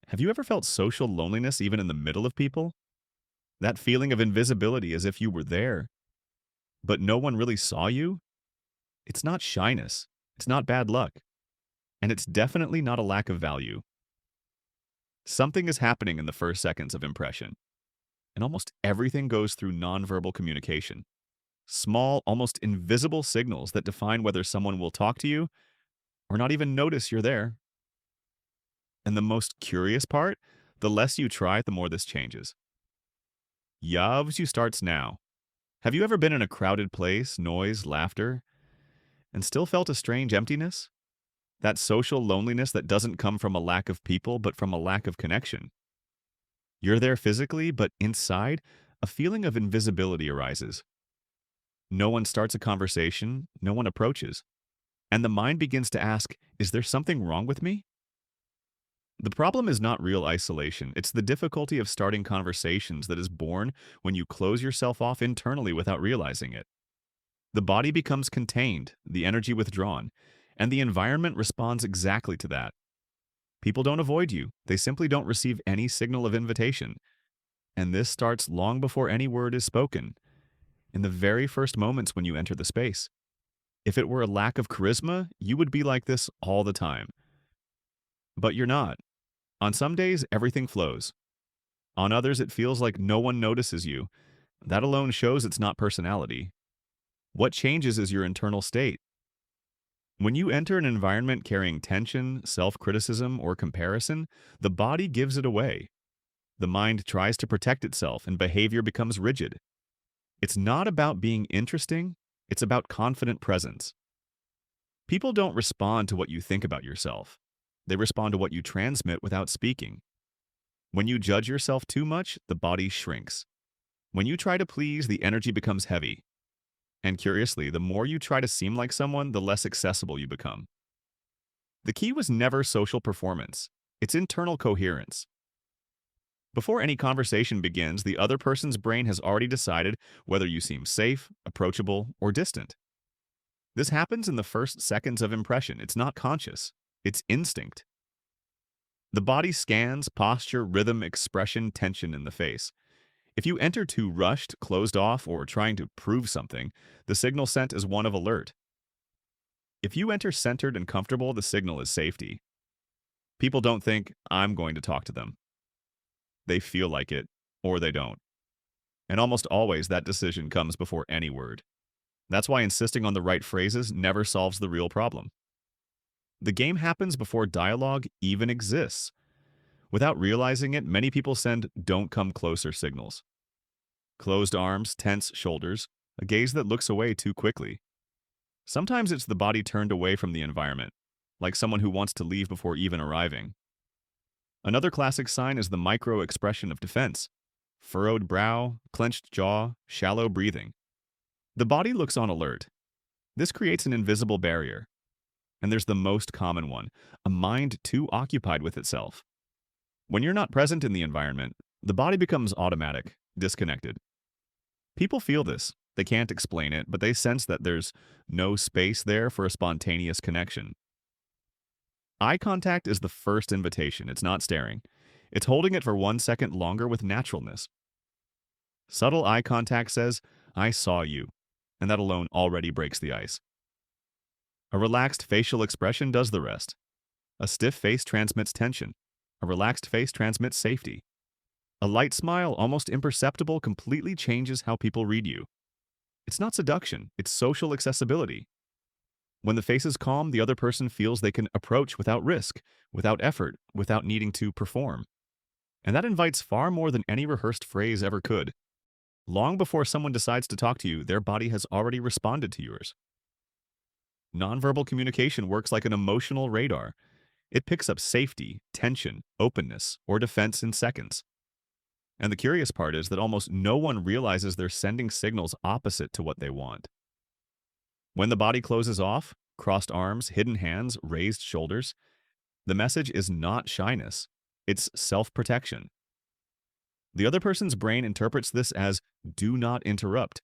Have you ever felt social loneliness even in the middle of people? That feeling of invisibility as if you were there, but no one really saw you? It's not shyness. It's not bad luck. And it's definitely not a lack of value. Something is happening in the first seconds of impression, and almost everything goes through nonverbal communication. Small, almost invisible signals that define whether someone will talk to you or not even notice you're there. And the most curious part, the less you try, the more this changes. Yavs you starts now. Have you ever been in a crowded place, noise, laughter, and still felt a strange emptiness? That social loneliness that doesn't come from a lack of people, but from a lack of connection. You're there physically, but inside, a feeling of invisibility arises. No one starts a conversation, no one approaches, and the mind begins to ask, is there something wrong with me? The problem is not real isolation, it's the difficulty of starting conversations that is born when you close yourself off internally without realizing it. The body becomes contained, the energy withdrawn, and the environment responds exactly to that. People don't avoid you, they simply don't receive any signal of invitation. And this starts long before any word is spoken, in the very first moments when you enter the space. If it were a lack of charisma, you would be like this all the time. But you're not. On some days, everything flows. On others, it feels like no one notices you. That alone shows it's not personality. What changes is your internal state. When you enter an environment carrying tension, self-criticism, or comparison, the body gives it away. The mind tries to protect itself and behavior becomes rigid. It's not about being interesting, it's about confident presence. People don't respond to what you think about yourself. They respond to what you transmit without speaking. When you judge yourself too much, the body shrinks. When you try to please, the energy becomes heavy. And curiously, the more you try to seem like someone, the less accessible you become. The key was never social performance. It's internal coherence. Before any conversation begins, the other person's brain has already decided whether you seem safe, approachable, or distant. This happens in the first seconds of impression. It's not conscious. It's instinct. The body scans posture, rhythm, expression, tension in the face. If you enter too rushed, closed off, or trying to prove something, the signal sent is one of alert. If you enter centered and comfortable, the signal is safety. People don't think, I'm going to talk to them. They feel like it, or they don't. And almost always that decision comes before any word. That's why insisting on the right phrases never solves the real problem. The game happens before dialogue even exists. Without realizing it, many people send don't come closer signals. Closed arms, tense shoulders, a gaze that looks away too quickly. Sometimes it's the body turned away from the environment, like someone who wants to leave before even arriving. Another classic sign is the micro-expression of defense. Furrowed brow, clenched jaw, shallow breathing. The body looks on alert. This creates an invisible barrier. And there's the most common one, a mind too occupied with itself. When you're not present in the environment, the body becomes automatic, disconnected. People feel this. They can't explain it, but they sense that there's no space there for a spontaneous connection. Eye contact is the first invitation. It's not staring. It's holding it for 1 second longer with naturalness. Subtle eye contact says, I saw you, and that alone already breaks the ice. A relaxed facial expression does the rest. A stiff face transmits tension. A relaxed face transmits safety. A light smile, almost imperceptible, completely changes how people read you. It's not seduction, it's social accessibility. When the face is calm, the other person feels they can approach without risk, without effort, without needing to perform. And that invites far more than any rehearsed phrase ever could. Long before someone decides to talk to you, their body has already responded to yours. Nonverbal communication works like an emotional radar. It picks up safety, tension, openness, or defense in seconds. And the curious part is that almost no one realizes they're sending signals opposite to what they want. When the body closes off, crossed arms, hidden hands, raised shoulders, the message is not shyness, it's self-protection. The other person's brain interprets this as do not interrupt.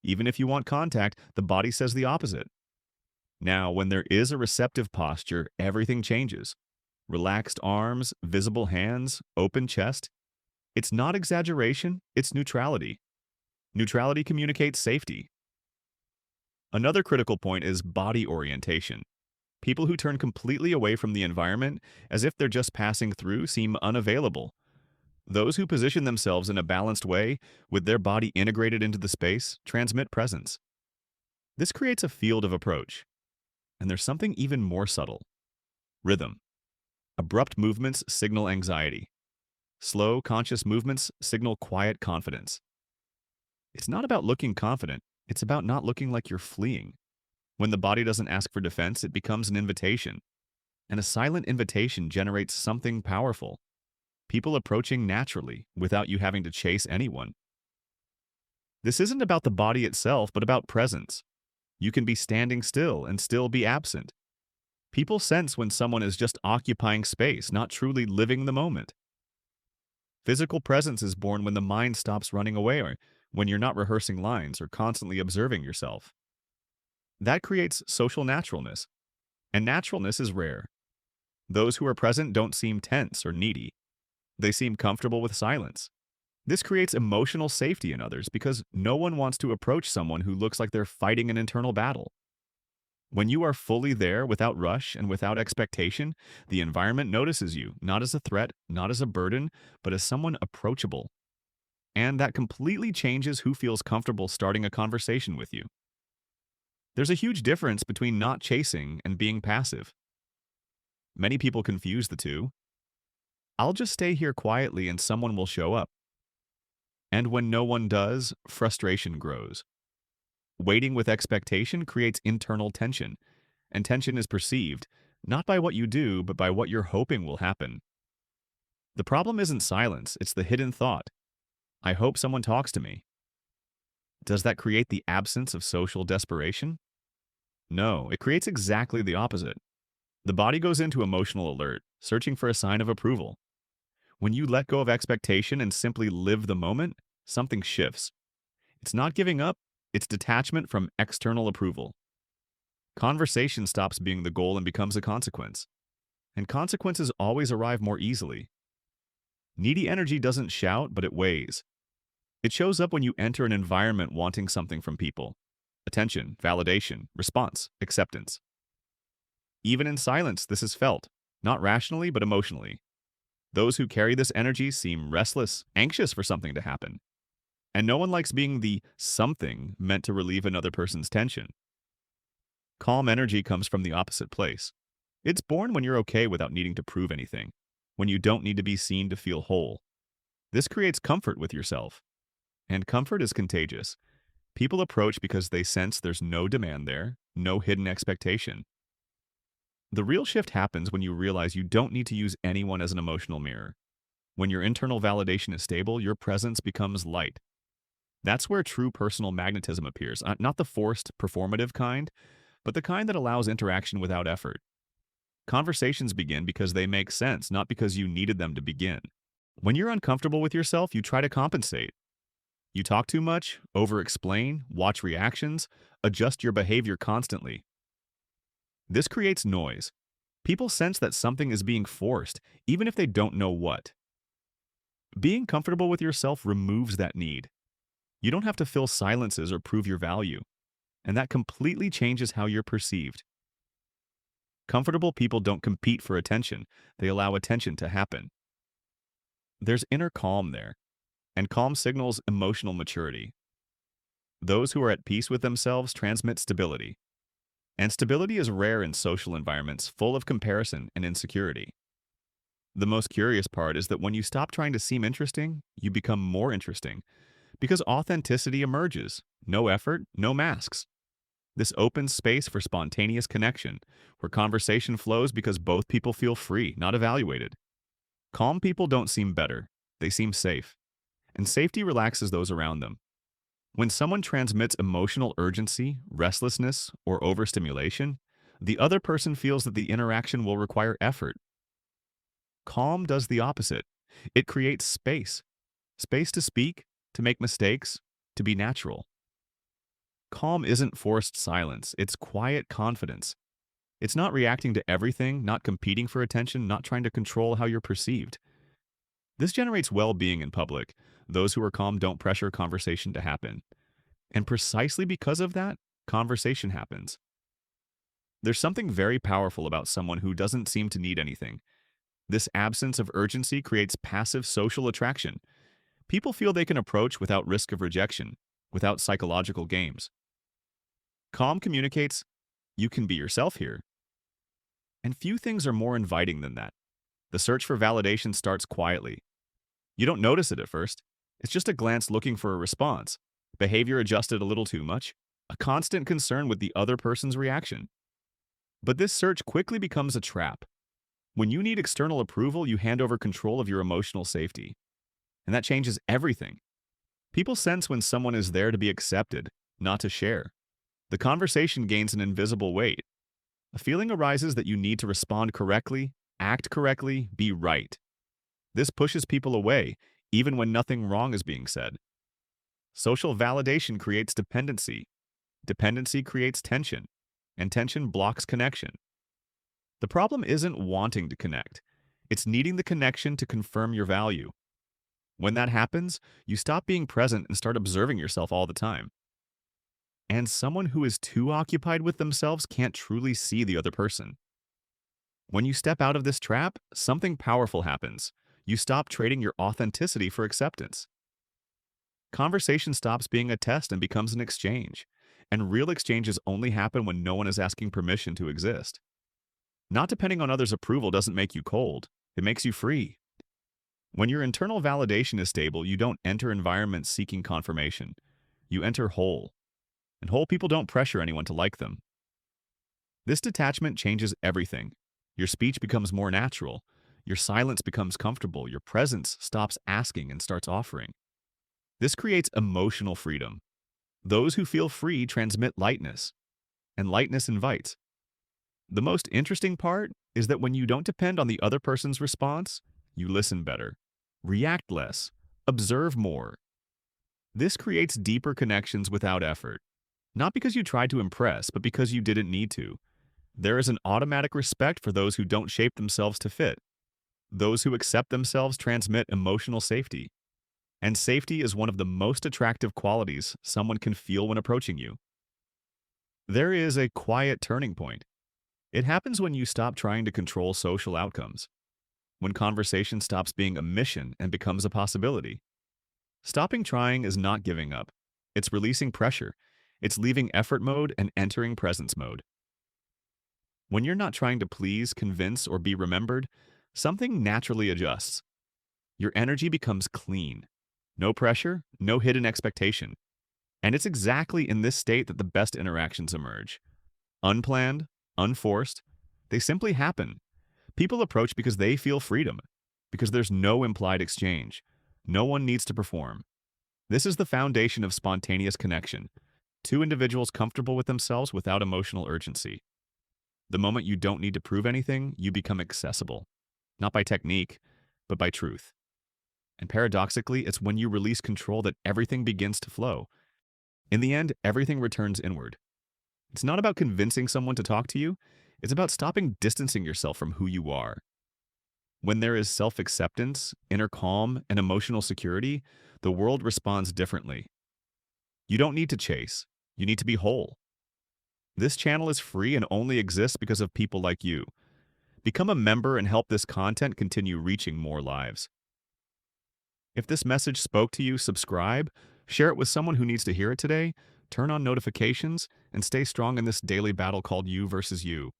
Even if you want contact, the body says the opposite. Now, when there is a receptive posture, everything changes. Relaxed arms, visible hands, open chest. It's not exaggeration, it's neutrality. Neutrality communicates safety. Another critical point is body orientation. People who turn completely away from the environment as if they're just passing through seem unavailable. Those who position themselves in a balanced way, with their body integrated into the space, transmit presence. This creates a field of approach. And there's something even more subtle. Rhythm. Abrupt movements signal anxiety. Slow, conscious movements signal quiet confidence. It's not about looking confident, it's about not looking like you're fleeing. When the body doesn't ask for defense, it becomes an invitation. And a silent invitation generates something powerful. People approaching naturally, without you having to chase anyone. This isn't about the body itself, but about presence. You can be standing still and still be absent. People sense when someone is just occupying space, not truly living the moment. Physical presence is born when the mind stops running away, or when you're not rehearsing lines or constantly observing yourself. That creates social naturalness, and naturalness is rare. Those who are present don't seem tense or needy. They seem comfortable with silence. This creates emotional safety in others because no one wants to approach someone who looks like they're fighting an internal battle. When you are fully there without rush and without expectation, the environment notices you, not as a threat, not as a burden, but as someone approachable. And that completely changes who feels comfortable starting a conversation with you. There's a huge difference between not chasing and being passive. Many people confuse the two. I'll just stay here quietly and someone will show up. And when no one does, frustration grows. Waiting with expectation creates internal tension, and tension is perceived, not by what you do, but by what you're hoping will happen. The problem isn't silence, it's the hidden thought. I hope someone talks to me. Does that create the absence of social desperation? No, it creates exactly the opposite. The body goes into emotional alert, searching for a sign of approval. When you let go of expectation and simply live the moment, something shifts. It's not giving up, it's detachment from external approval. Conversation stops being the goal and becomes a consequence. And consequences always arrive more easily. Needy energy doesn't shout, but it weighs. It shows up when you enter an environment wanting something from people. Attention, validation, response, acceptance. Even in silence, this is felt, not rationally, but emotionally. Those who carry this energy seem restless, anxious for something to happen. And no one likes being the something meant to relieve another person's tension. Calm energy comes from the opposite place. It's born when you're okay without needing to prove anything, when you don't need to be seen to feel whole. This creates comfort with yourself. And comfort is contagious. People approach because they sense there's no demand there, no hidden expectation. The real shift happens when you realize you don't need to use anyone as an emotional mirror. When your internal validation is stable, your presence becomes light. That's where true personal magnetism appears, not the forced, performative kind, but the kind that allows interaction without effort. Conversations begin because they make sense, not because you needed them to begin. When you're uncomfortable with yourself, you try to compensate. You talk too much, over-explain, watch reactions, adjust your behavior constantly. This creates noise. People sense that something is being forced, even if they don't know what. Being comfortable with yourself removes that need. You don't have to fill silences or prove your value, and that completely changes how you're perceived. Comfortable people don't compete for attention, they allow attention to happen. There's inner calm there, and calm signals emotional maturity. Those who are at peace with themselves transmit stability. And stability is rare in social environments full of comparison and insecurity. The most curious part is that when you stop trying to seem interesting, you become more interesting. Because authenticity emerges. No effort, no masks. This opens space for spontaneous connection, where conversation flows because both people feel free, not evaluated. Calm people don't seem better. They seem safe. And safety relaxes those around them. When someone transmits emotional urgency, restlessness, or overstimulation, the other person feels that the interaction will require effort. Calm does the opposite. It creates space. Space to speak, to make mistakes, to be natural. Calm isn't forced silence, it's quiet confidence. It's not reacting to everything, not competing for attention, not trying to control how you're perceived. This generates well-being in public. Those who are calm don't pressure conversation to happen. And precisely because of that, conversation happens. There's something very powerful about someone who doesn't seem to need anything. This absence of urgency creates passive social attraction. People feel they can approach without risk of rejection, without psychological games. Calm communicates, you can be yourself here. And few things are more inviting than that. The search for validation starts quietly. You don't notice it at first. It's just a glance looking for a response, behavior adjusted a little too much, a constant concern with the other person's reaction. But this search quickly becomes a trap. When you need external approval, you hand over control of your emotional safety. And that changes everything. People sense when someone is there to be accepted, not to share. The conversation gains an invisible weight. A feeling arises that you need to respond correctly, act correctly, be right. This pushes people away, even when nothing wrong is being said. Social validation creates dependency. Dependency creates tension, and tension blocks connection. The problem isn't wanting to connect. It's needing the connection to confirm your value. When that happens, you stop being present and start observing yourself all the time. And someone who is too occupied with themselves can't truly see the other person. When you step out of this trap, something powerful happens. You stop trading your authenticity for acceptance. Conversation stops being a test and becomes an exchange. And real exchanges only happen when no one is asking permission to exist. Not depending on others' approval doesn't make you cold. It makes you free. When your internal validation is stable, you don't enter environments seeking confirmation. You enter whole. And whole people don't pressure anyone to like them. This detachment changes everything. Your speech becomes more natural. Your silence becomes comfortable. Your presence stops asking and starts offering. This creates emotional freedom. Those who feel free transmit lightness, and lightness invites. The most interesting part is that when you don't depend on the other person's response, you listen better, react less, observe more. This creates deeper connections without effort. Not because you tried to impress, but because you didn't need to. There is an automatic respect for those who don't shape themselves to fit. Those who accept themselves transmit emotional safety. And safety is one of the most attractive qualities someone can feel when approaching you. There is a quiet turning point. It happens when you stop trying to control social outcomes. When conversation stops being a mission and becomes a possibility. Stopping trying is not giving up. It's releasing pressure. It's leaving effort mode and entering presence mode. When you're not trying to please, convince, or be remembered, something naturally adjusts. Your energy becomes clean. No pressure, no hidden expectation. And it's exactly in this state that the best interactions emerge. Unplanned, unforced, they simply happen. People approach because they feel freedom, because there's no implied exchange. No one needs to perform. This is the foundation of spontaneous connection. Two individuals comfortable with themselves without emotional urgency. The moment you don't need to prove anything, you become accessible. Not by technique, but by truth. And paradoxically, it's when you release control that everything begins to flow. In the end, everything returns inward. It's not about convincing someone to talk to you. It's about stopping distancing yourself from who you are. When there is self-acceptance, inner calm, and emotional security, the world responds differently. You don't need to chase. You need to be whole. This channel is free and only exists because of people like you. Become a member and help this content continue reaching more lives. If this message spoke to you, subscribe, share it with someone who needs to hear it today, turn on notifications, and stay strong in this daily battle called you versus you.